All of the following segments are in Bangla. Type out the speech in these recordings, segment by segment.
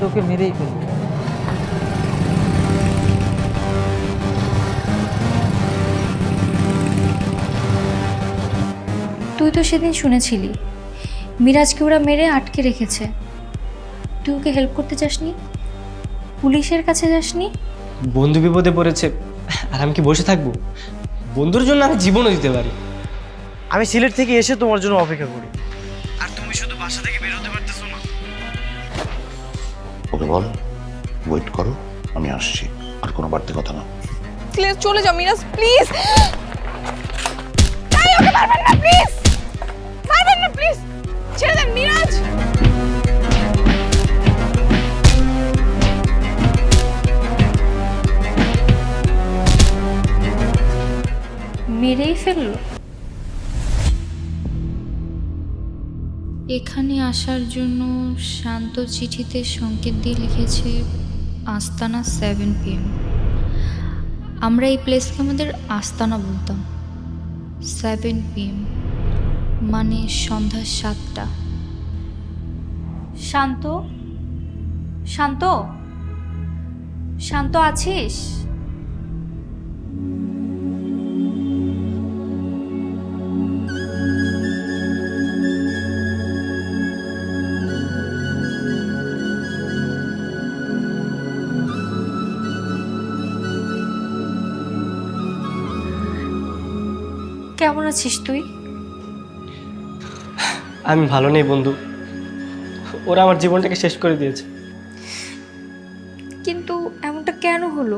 ওকে মেরেই ফেলবো। তুই তো সেদিন শুনেছিলি মিরাজকে ওরা মেরে আটকে রেখেছে, তুই ওকে হেল্প করতে চাসনি, পুলিশের কাছে যাসনি? বন্ধু বিপদে পড়েছে আর আমি কি বসে থাকবো? বন্ধুর জন্য আমি জীবনও দিতে পারি। আমি সিলেট থেকে এসে তোমার জন্য অপেক্ষা করি, আর তুমি শুধু বাসা থেকে বের হতে পারতেছো না। ওকে বল ওয়েট করো, আমি আসছি, আর কোনো বাড়তি কথা না। প্লিজ চলে যাও মিরাজ, প্লিজ। তাই ওকে মারবেন না প্লিজ, মারবেন না প্লিজ, ছেড়ে দেন মিরাজ। মেরেই ফেলল। এখানে আসার জন্য শান্ত চিঠিতে সংকেত দিয়ে লিখেছে আস্তানা 7 PM। আমরা এই প্লেসকে আমাদের আস্তানা বলতাম। 7 PM মানে সন্ধ্যা 7টা। শান্ত, শান্ত, শান্ত আছিস? কেমন আছিস তুই? আমি ভালো নেই বন্ধু, ওরা আমার জীবনটাকে শেষ করে দিয়েছে। কিন্তু এমনটা কেন হলো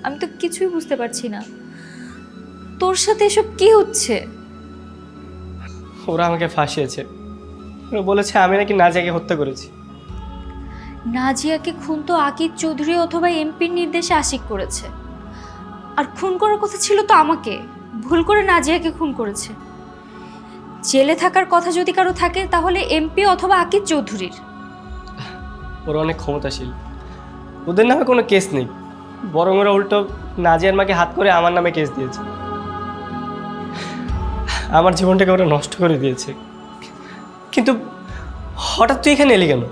আমি তো কিছুই বুঝতে পারছি না। তোর সাথে এসব কি হচ্ছে? ওরা আমাকে ফাঁসিয়েছে, ওরা বলেছে আমি নাকি নাজিয়াকে হত্যা করেছি। নাজিয়াকে খুন তো আকিব চৌধুরী অথবা এমপির নির্দেশে আশিক করেছে, আর খুন করার কথা ছিল তো আমাকে। ভুল করে নাজিয়াকে খুন করেছে। জেলে থাকার কথা যদি কারো থাকে তাহলে এমপি অথবা আকিব চৌধুরীর। ওরা অনেক ক্ষমতাশীল, ওদের নামে কোনো কেস নেই, বরং ওরা উল্টো নাজিয়ার মাকে হাত করে আমার নামে কেস দিয়েছে। আমার জীবনটাকে ওরা নষ্ট করে দিয়েছে। কিন্তু হঠাৎ তুই এখানে এলি কেন?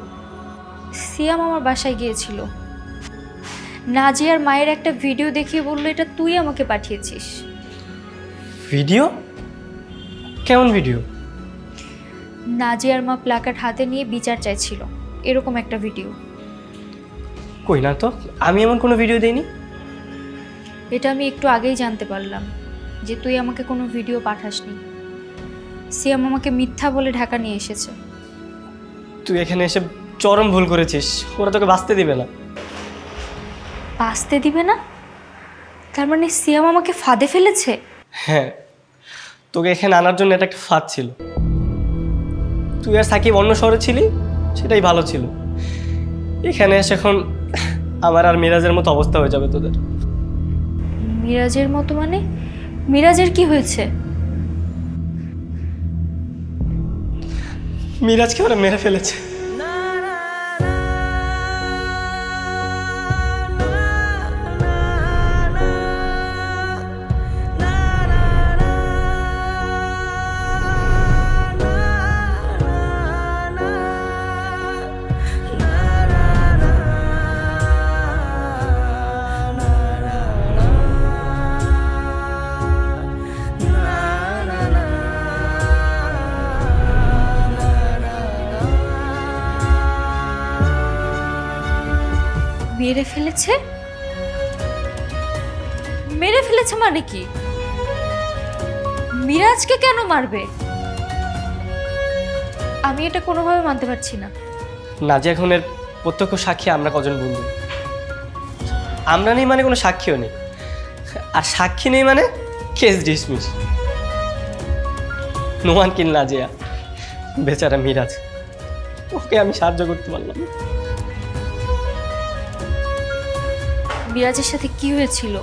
সিয়াম আমার বাসায় গিয়েছিল, নাজিয়ার মায়ের একটা ভিডিও দেখিয়ে বললো এটা তুই আমাকে পাঠিয়েছিস। ভিডিও? কেমন ভিডিও? নাজিয়ার মা প্ল্যাকার্ড হাতে নিয়ে বিচার চাইছিল, এরকম একটা ভিডিও। কই না তো, আমি এমন কোনো ভিডিও দেইনি। এটা আমি একটু আগেই জানতে পারলাম যে তুই আমাকে কোনো ভিডিও পাঠাসনি। সিয়াম আমাকে মিথ্যা বলে ঢাকা নিয়ে এসেছে। তুই এখানে এসে চরম ভুল করেছিস, ওরা তোকে বাঁচতে দিবে না। বাঁচতে দিবে না? তার মানে সিয়াম আমাকে ফাঁদে ফেলেছে? হ্যাঁ, তোকে এখানে আনার জন্য এটা একটা ফাঁদ ছিল। তুই আর সাকিব অন্য শহরে ছিলি, সেটাই ভালো ছিল। এখানে এসে এখন আমার আর মিরাজের মতো অবস্থা হয়ে যাবে তোদের। মিরাজের মতো মানে? মিরাজের কি হয়েছে? মিরাজকে ওরা মেরে ফেলেছে। মেরে ফেলেছে? মেরে ফেলেছে মানে কি? মিরাজকে কেন মারবে? আমি এটা কোনোভাবে মানতে পারছি না। নাজিয়া খুনের প্রত্যক্ষ সাক্ষী আমরা কজন বন্ধু। আমরা নেই মানে কোনো সাক্ষীও নেই, আর সাক্ষী নেই মানে কেস ডিসমিস। নো ওয়ান কিল নাজিয়া, বেচারা মিরাজ, ওকে আমি সাহায্য করতে পারলাম না। মিরাজের সাথে কি হয়েছিল?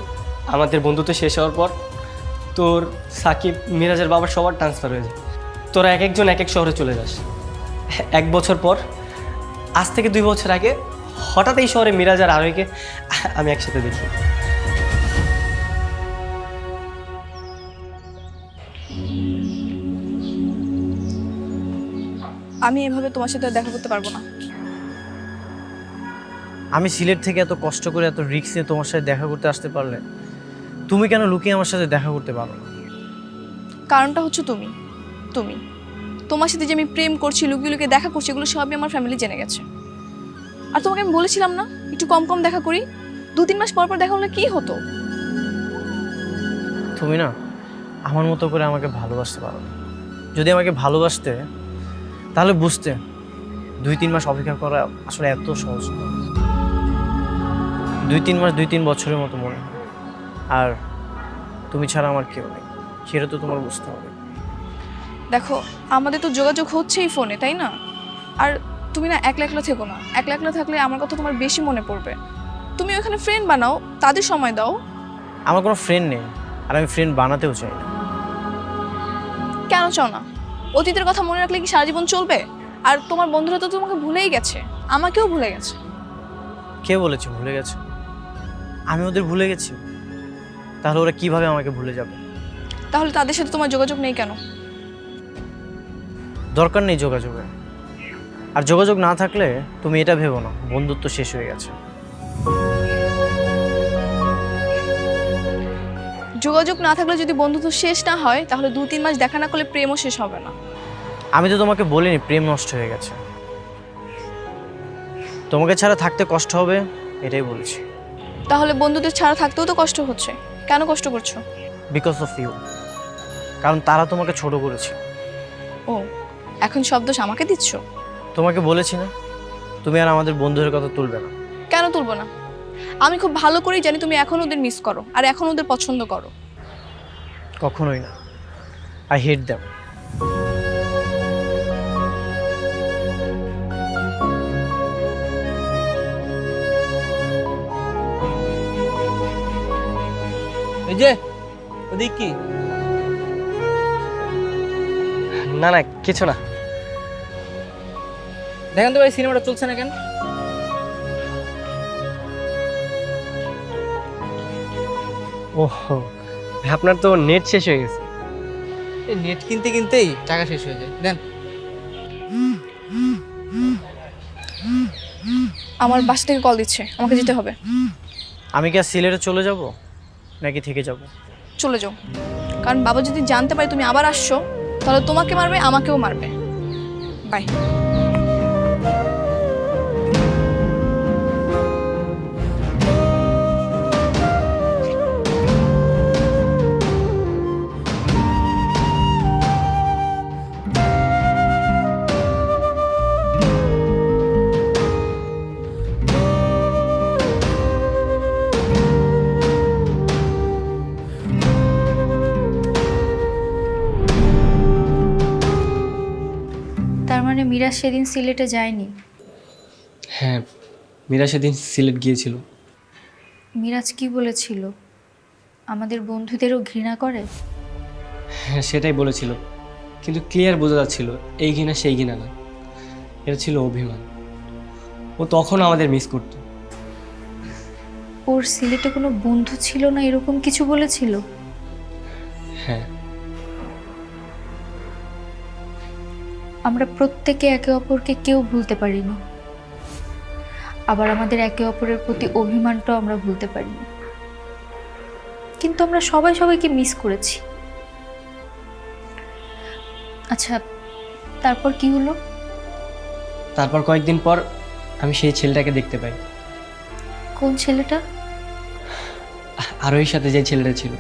আমাদের বন্ধুত্ব শেষ হওয়ার পর তোর সাকিব, মিরাজের বাবার সবার ট্রান্সফার হয়ে যায়। তোরা এক একজন এক এক শহরে চলে যাস। 1 বছর পর, আজ থেকে 2 বছর আগে হঠাৎ এই শহরে মিরাজ আর আরোহীকে আমি একসাথে দেখি। আমি এভাবে তোমার সাথে আর দেখা করতে পারবো না। আমি সিলেট থেকে এত কষ্ট করে এত রিস্ক নিয়ে তোমার সাথে দেখা করতে আসতে পারলে তুমি কেন লুকিয়ে আমার সাথে দেখা করতে পারো না? কারণটা হচ্ছে তুমি তুমি তোমার সাথে যে আমি প্রেম করছি, লুকিয়ে লুকিয়ে দেখা করছি, এগুলো সবই আমার ফ্যামিলি জেনে গেছে। আর তোমাকে আমি বলেছিলাম না একটু কম কম দেখা করি, 2-3 মাস পর পর দেখা হলে কি হতো? তুমি না আমার মতো করে আমাকে ভালোবাসতে পারো না। যদি আমাকে ভালোবাসতে তাহলে বুঝতে 2-3 মাস অপেক্ষা করা আসলে এত সহজ না। 2-3 মাস 2-3 বছরের মতো মনে হয়। আর তুমি ছাড়া আমার কেউ নেই, সেটা তো তোমার বুঝতে হবে। দেখো, আমাদের তো যোগাযোগ হচ্ছেই ফোনে, তাই না? আর তুমি না একলা একলা থেকো না, একলা একলা থাকলে আমার কথা তোমার বেশি মনে পড়বে। তুমি ওখানে ফ্রেন্ড বানাও, তাদের সময় দাও। আমার কোনো ফ্রেন্ড নেই, আর আমি ফ্রেন্ড বানাতেও চাই না। কেন চাও না? অতীতের কথা মনে রাখলে কি সারা জীবন চলবে? আর তোমার বন্ধুরা তো তোমাকে ভুলেই গেছে, আমাকেও ভুলে গেছে। কে বলেছে ভুলে গেছে? আমি ওদের ভুলে গেছি? তাহলে ওরা কিভাবে আমাকে ভুলে যাবে? তাহলে তাদের সাথে তোমার যোগাযোগ নেই কেন? দরকার নেই যোগাযোগের। আর যোগাযোগ না থাকলে তুমি এটা ভেবো না বন্ধুত্ব শেষ হয়ে গেছে। যোগাযোগ না থাকলে যদি বন্ধুত্ব শেষ না হয়, তাহলে 2-3 মাস দেখা না করলে প্রেমও শেষ হবে না। আমি তো তোমাকে বলিনি প্রেম নষ্ট হয়ে গেছে। তোমাকে ছাড়া থাকতে কষ্ট হবে এটাই বলছি। তাহলে বন্ধুদের ছাড়া থাকতেও তো কষ্ট হচ্ছে, কেন কষ্ট করছো? Because of you. কারণ তারা তোমাকে ছোট করেছে। ও, এখন সব দোষ আমাকে দিচ্ছ? তোমাকে বলেছি না তুমি আর আমাদের বন্ধুদের কথা তুলবে না। কেন তুলবো না? আমি খুব ভালো করেই জানি তুমি এখন ওদের মিস করো, আর এখন ওদের পছন্দ করো। কখনোই না। I hate them. এই যে ওদিক কি? না না, কিছু না। দেখেন তো ভাই সিনেমাটা চলছে না কেন? ওহো, আপনার তো নেট শেষ হয়ে গেছে। এই নেট কিনতে কিনতেই টাকা শেষ হয়ে যায়। দেন। আমার বাসা থেকে কল দিচ্ছে, আমাকে যেতে হবে। আমি কি আর সিলেটে চলে যাব নাকি থেকে যাব? চলে যাও, কারণ বাবা যদি জানতে পারে তুমি আবার আসছো, তাহলে তোমাকে মারবে, আমাকেও মারবে। বাই। তার মানে মিরাজ সেদিন সিলেটে যায়নি? হ্যাঁ, মীরা সেদিন সিলেট গিয়েছিল। মিরাজ কি বলেছিল? আমাদের বন্ধুদেরও ঘৃণা করে? হ্যাঁ, সেটাই বলেছিল, কিন্তু ক্লিয়ার বোঝা যাচ্ছিল এই ঘৃণা সেই ঘৃণা না, এটা ছিল অভিমান। ও তখন আমাদের মিস করতো। ওর সিলেটে কোনো বন্ধু ছিল না এরকম কিছু বলেছিল? হ্যাঁ, আমরা প্রত্যেকে একে অপরকে কেউ ভুলতে পারিনি, আবার আমাদের একে অপরের প্রতি অভিমানটাও আমরা ভুলতে পারিনি, কিন্তু আমরা সবাই সবাইকে মিস করেছি। আচ্ছা, তারপর কি হলো? তারপর কয়েকদিন পর আমি সেই ছেলেটাকে দেখতে পাই। কোন ছেলেটা? আরোহীর সাথে যে ছেলেটা ছিল।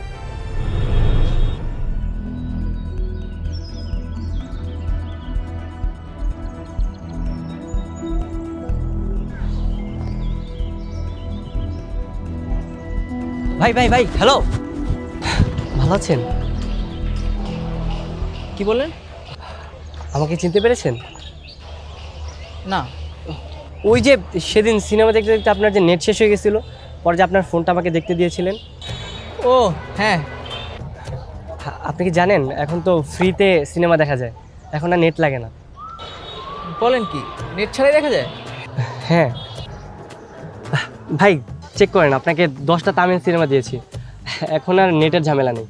ভাই ভাই ভাই, হ্যালো। ভালো আছেন? কি বললেন? আমাকে চিনতে পেরেছেন? না। ওই যে সেদিন সিনেমা দেখতে দেখতে আপনার যে নেট শেষ হয়ে গেছিলো, পরে যে আপনার ফোনটা আমাকে দেখতে দিয়েছিলেন। ও হ্যাঁ। আপনি কি জানেন এখন তো ফ্রিতে সিনেমা দেখা যায়, এখন আর নেট লাগে না। বলেন কি, নেট ছাড়াই দেখা যায়? হ্যাঁ ভাই, চেক করেন, আপনাকে 10টা তামিল সিনেমা দিয়েছি, এখন আর নেটের ঝামেলা নেই।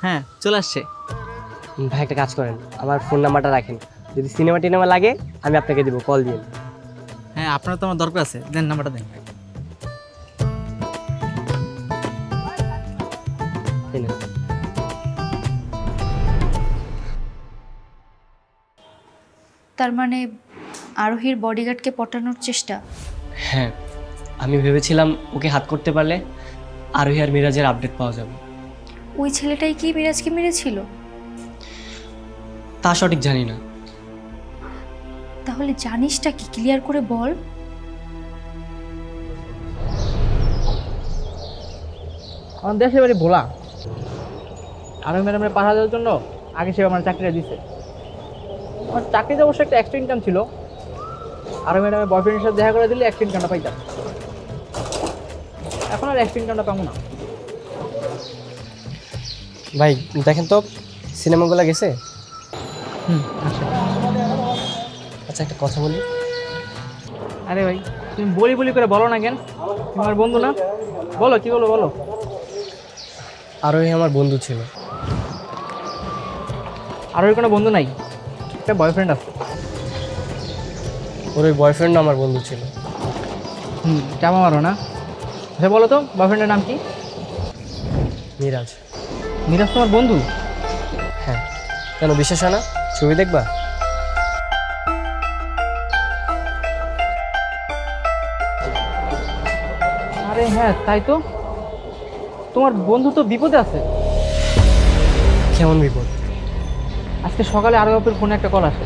হ্যাঁ, চলে আসছে। ভাই একটা কাজ করেন, আমার ফোন নাম্বারটা রাখেন, যদি সিনেমা টিনেমা লাগে আমি আপনাকে দিব, কল দিয়ে। হ্যাঁ হ্যাঁ আপনার তো আমার দরকার আছে, দেন নাম্বারটা দেন। এই নে। তার মানে আরোহীর বডিগার্ডকে পটানোর চেষ্টা? হ্যাঁ, আমি ভেবেছিলাম ওকে হাত করতে পারলে আরোহী আর মিরাজের আপডেট পাওয়া যাবে। ওই ছেলেটাই কি মিরাজকে মেরেছিল? তা সঠিক জানি না। তাহলে জানিসটা কি, ক্লিয়ার করে বল। আমার দেশের বাড়ি ভোলা। আরো ম্যাডামের 5,000 জন্য আগে সে আমার চাকরিটা দিছে। আমার চাকরিতে অবশ্য একটা এক্সট্রা ইনকাম ছিল। আরো ম্যাডামের বয়ফ্রেন্ডের সাথে দেখা করে দিলে এক্সট্রা ইনকামটা পাইতাম। এখন আর এক্সট্রা ইনকামটা পাবো না। ভাই দেখেন তো সিনেমাগুলো গেছে। আচ্ছা। আচ্ছা একটা কথা বলি। আরে ভাই তুমি বলি বলি করে বলো না কেন? তুমি আমার বন্ধু না? বলো কি বলো বলো। আরোহী আমার বন্ধু ছিল। আর ওর কোনো বন্ধু নাই, একটা বয়ফ্রেন্ড আছে। ওর ওই বয়ফ্রেন্ড আমার বন্ধু ছিল। চাপা মারো না। আচ্ছা বলো তো বয়ফ্রেন্ডের নাম কি? মিরাজ। মিরাজ তোমার বন্ধু? হ্যাঁ, কেন বিশ্বাস হয় না? ছবি দেখবা? আরে হ্যাঁ তাই তো, তোমার বন্ধু তো বিপদে আছে। কেমন বিপদ? আজকে সকালে আরো বাপের ফোনে একটা কল আসে।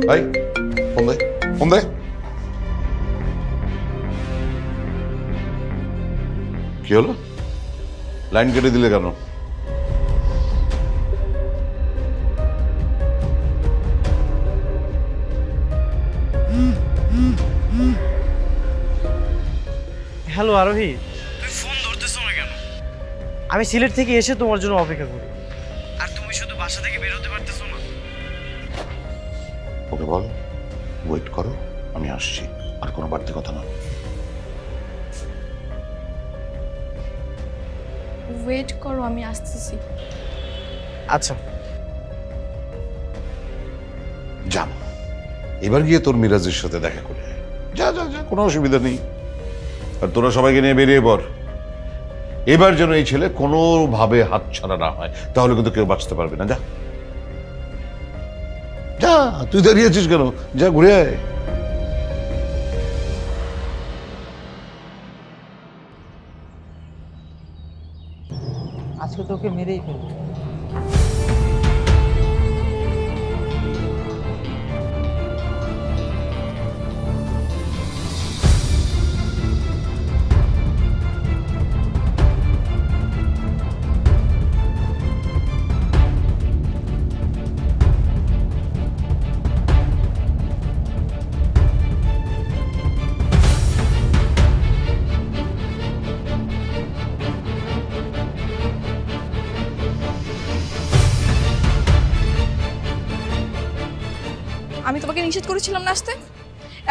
ভাই ফোন দে, ফোন দে। কি হলো, লাইন কেটে দিলে কেন? হ্যালো আরোহী, তুমি ফোন ধরতেছো না কেন? আমি সিলেট থেকে এসে তোমার জন্য অপেক্ষা করি, আর তুমি শুধু বাসা থেকে বের হতে পারতেছো না। ওকে বল ওয়েট করো, আমি আসছি। আর কোনো বাড়তি কথা না। ওয়েট করো, আমি আসতেছি। আচ্ছা। যান, এবার গিয়ে তোর মিরাজের সাথে দেখা করে আয়। যা যা যা, কোনো অসুবিধা নেই। আর তোরা সবাইকে নিয়ে বেরিয়ে পড়। এবার যেন এই ছেলে কোনোভাবে হাতছাড়া না হয়, তাহলে কিন্তু কেউ বাঁচতে পারবে না। যা যা, তুই দাঁড়িয়ে আছিস কেন? যা ঘুরে আয়। আজকে তোকে মেরেই ফেলবো। আমি তোমাকে নিষেধ করেছিলাম না আসতে,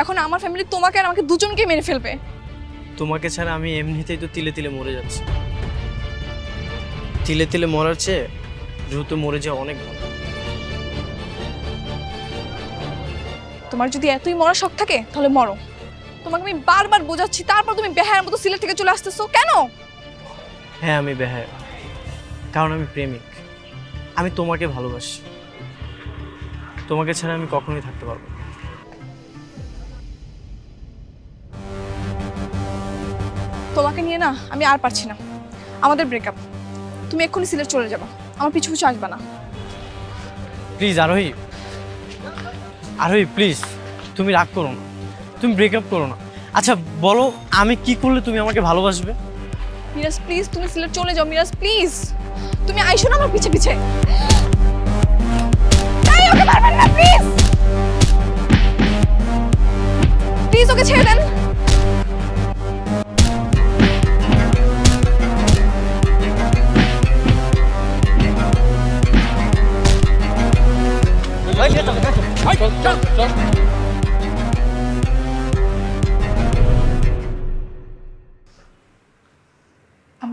এখন আমার ফ্যামিলি তোমাকে আর আমাকে দুজনকে মেরে ফেলবে। তোমাকে ছাড়া আমি এমনিতেই তো তিলে তিলে মরে যাচ্ছি। তিলে তিলে মরার চেয়ে দ্রুত মরে যাওয়া অনেক ভালো। তোমার যদি এতই মরার শখ থাকে তাহলে মরো। তোমাকে আমি বারবার বোঝাচ্ছি, তারপর তুমি বেহায়ার মতো সিলেট থেকে চলে আসতেছো কেন? হ্যাঁ আমি বেহায়া, কারণ আমি প্রেমিক। আমি তোমাকে ভালোবাসি, তোমাকে ছাড়া আমি কখনোই থাকতে পারবো না। তোমাকে নিয়ে না আমি আর পারছি না, আমাদের ব্রেকআপ। তুমি এক্ষুনি সিলেট চলে যাবা, আমার পিছু পিছু আসবা না। প্লিজ আরোহী, আরোহী প্লিজ, তুমি রাগ করো না, তুমি ব্রেকআপ করো না। আচ্ছা বলো, আমি কি করলে তুমি আমাকে ভালোবাসবে? মিরাজ প্লিজ, তুমি সিলেট চলে যাও। মিরাজ প্লিজ, তুমি আইসো না আমার পিছে পিছে। তাই ওকে মারবেন না প্লিজ, প্লিজ ওকে ছেড়ে দেন।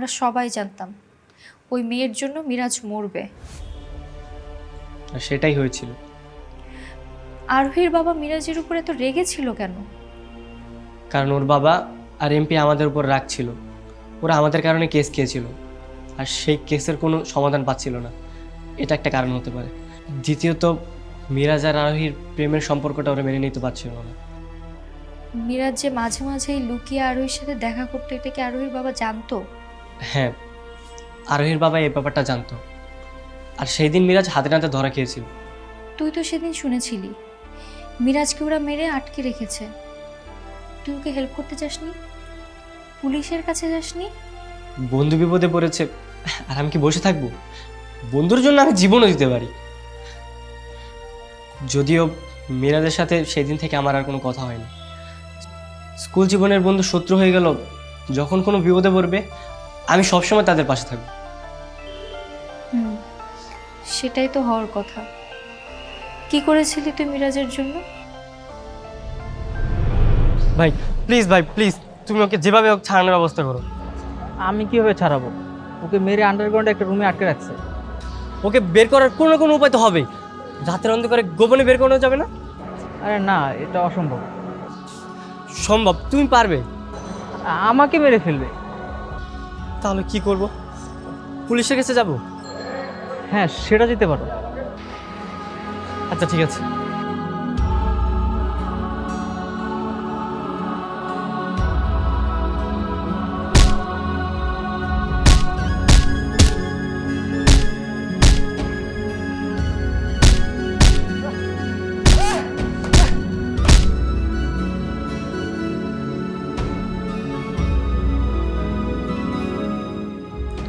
আমরা সবাই জানতাম ওই মেয়ের জন্য মিরাজ মরবে। আর সেটাই হয়েছিল। আরোহীর বাবা মিরাজের উপরে তো রেগেছিল কেন? কারণ ওর বাবা আর এমপি আমাদের উপর রাখছিল, ওরা আমাদের কারণে কেস খেয়েছিল, আর সেই কেসের কোনো সমাধান পাচ্ছিল না, এটা একটা কারণ হতে পারে। দ্বিতীয়ত মিরাজ আর আরোহীর প্রেমের সম্পর্কটা ওরা মেনে নিতে পারছিল না। মিরাজ যে মাঝে মাঝেই লুকিয়ে আরোহীর সাথে দেখা করতো, এটা কি আরোহীর বাবা জানতো? হ্যাঁ, আরোহীর বাবা এই ব্যাপারটা জানতো, আর সেই দিন মিরাজ হাতে নাতে ধরা খেয়েছিল। তুই তো সেদিন শুনেছিলি মিরাজকে ওরা মেরে আটকে রেখেছে, তুই ওকে হেল্প করতে যাসনি, পুলিশের কাছে যাসনি? বন্ধু বিপদে পড়েছে আর আমি কি বসে থাকবো? বন্ধুর জন্য আমি জীবনও দিতে পারি। যদিও মিরাজের সাথে সেদিন থেকে আমার আর কোনো কথা হয়নি। স্কুল জীবনের বন্ধু শত্রু হয়ে গেল, যখন কোনো বিপদে পড়বে আমি সবসময় তাদের পাশে থাকবো। সেটাই তো হওয়ার কথা। কি করেছিলি তুই মিরাজের জন্য? ভাই প্লিজ, ভাই প্লিজ, তুমি ওকে যেভাবে হোক ছাড়ানোর ব্যবস্থা করো। আমি কিভাবে ছাড়াবো? ওকে মেরে আন্ডারগ্রাউন্ডে একটা রুমে আটকে রাখছে। ওকে বের করার কোনো না কোনো উপায় তো হবেই। রাতের অন্ধকারে গোপনে বের করানো যাবে না? আরে না, এটা অসম্ভব। সম্ভব, তুমি পারবে। আমাকে মেরে ফেলবে। তাহলে কি করব? পুলিশের কাছে যাব? হ্যাঁ, সেটা যেতে পারো। আচ্ছা ঠিক আছে।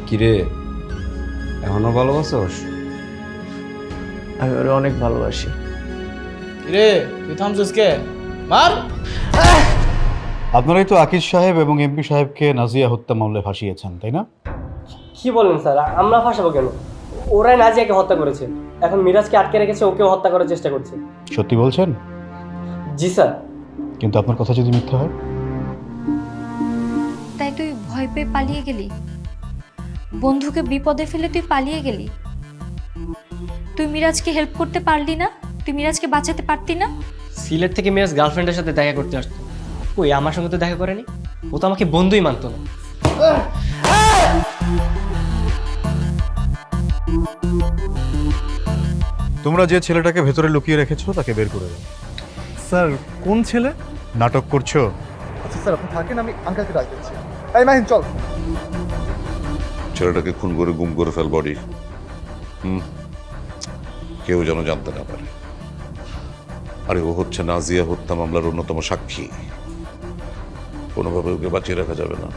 কিরে, এখনো ভালোবাসোস? আমি ওরে অনেক ভালোবাসি। রে তুই থামছিস কে? মার! আপনারাই তো আকিজ সাহেব এবং এমপি সাহেবকে নাজিয়া হত্যা মামলায় ফাঁসিয়েছেন, তাই না? কি বলেন স্যার, আমরা ফাঁসাবো কেন? ওরাই নাজিয়াকে হত্যা করেছে, এখন মিরাজকে আটকে রেখেছে, ওকেও হত্যা করার চেষ্টা করছে। সত্যি বলছেন? জি স্যার। কিন্তু আপনার কথা যদি মিথ্যা হয়? তাই তুই ভয় পেয়ে পালিয়ে গেলি? বন্ধুকে বিপদে ফেলে তুই পালিয়ে গেলি? তুই মিরাজকে হেল্প করতে পারলি না? তুই মিরাজকে বাঁচাতে পারতি না? সিলেট থেকে মিরাজ গার্লফ্রেন্ডের সাথে দেখা করতে আসতো, ওই আমার সঙ্গে তো দেখা করেনি, ও তো আমাকে বন্ধুই মানতো না। তোমরা যে ছেলেটাকে ভেতরে লুকিয়ে রেখেছো তাকে বের করে দাও। স্যার কোন ছেলে? নাটক করছো? আচ্ছা স্যার আপনি থাকেন, আমি আঙ্কেলকে ডাক দিচ্ছি। এই মাহিন চল। ছেলেটাকে খুন করে গুম করে ফেল বডি। কেউ যেন জানতে না পারে। আরে ও হচ্ছে নাজিয়া হত্যা মামলার অন্যতম সাক্ষী, কোনোভাবে ওকে বাঁচিয়ে রাখা যাবে না।